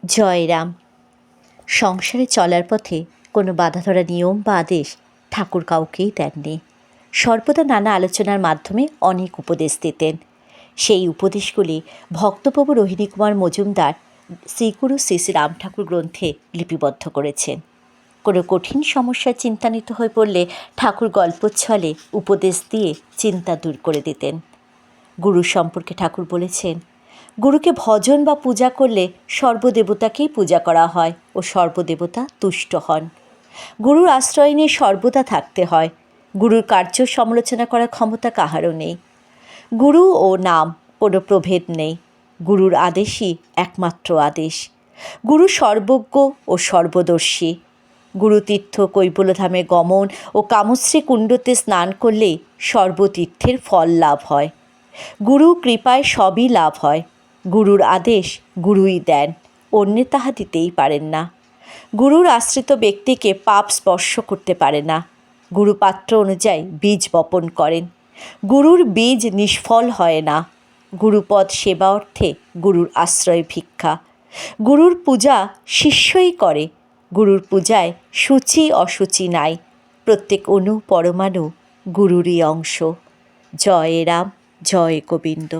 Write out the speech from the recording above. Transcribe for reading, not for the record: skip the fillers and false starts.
জয় রাম। সংসারে চলার পথে কোনো বাঁধাধরা নিয়ম বা আদেশ ঠাকুর কাউকেই দেননি। সর্বদা নানা আলোচনার মাধ্যমে অনেক উপদেশ দিতেন। সেই উপদেশগুলি ভক্তপ্রভু রোহিণী কুমার মজুমদার শ্রীগুরু শ্রী শ্রী রাম ঠাকুর গ্রন্থে লিপিবদ্ধ করেছেন। কোনো কঠিন সমস্যায় চিন্তান্বিত হয়ে পড়লে ঠাকুর গল্পচ্ছলে উপদেশ দিয়ে চিন্তা দূর করে দিতেন। গুরু সম্পর্কে ঠাকুর বলেছেন, গুরুকে ভজন বা পূজা করলে সর্বদেবতাকেই পূজা করা হয় ও সর্বদেবতা তুষ্ট হন। গুরুর আশ্রয় নিয়ে সর্বদা থাকতে হয়। গুরুর কার্য সমালোচনা করার ক্ষমতা কাহারও নেই। গুরু ও নাম কোনো প্রভেদ নেই। গুরুর আদেশই একমাত্র আদেশ। গুরু সর্বজ্ঞ ও সর্বদর্শী। গুরুতীর্থ কৈবল্যধামে গমন ও কামশ্রী কুণ্ডতে স্নান করলেই সর্বতীর্থের ফল লাভ হয়। গুরু কৃপায় সবই লাভ হয়। গুরুর আদেশ গুরুই দেন, অন্যে তাহা দিতেই পারেন না। গুরুর আশ্রিত ব্যক্তিকে পাপ স্পর্শ করতে পারে না। গুরু পাত্র অনুযায়ী বীজ বপন করেন। গুরুর বীজ নিষ্ফল হয় না। গুরুপদ সেবা অর্থে গুরুর আশ্রয় ভিক্ষা। গুরুর পূজা শিষ্যই করে। গুরুর পূজায় সূচি অসুচি নাই। প্রত্যেক অণু পরমাণু গুরুরই অংশ। জয় রাম, জয় গোবিন্দ।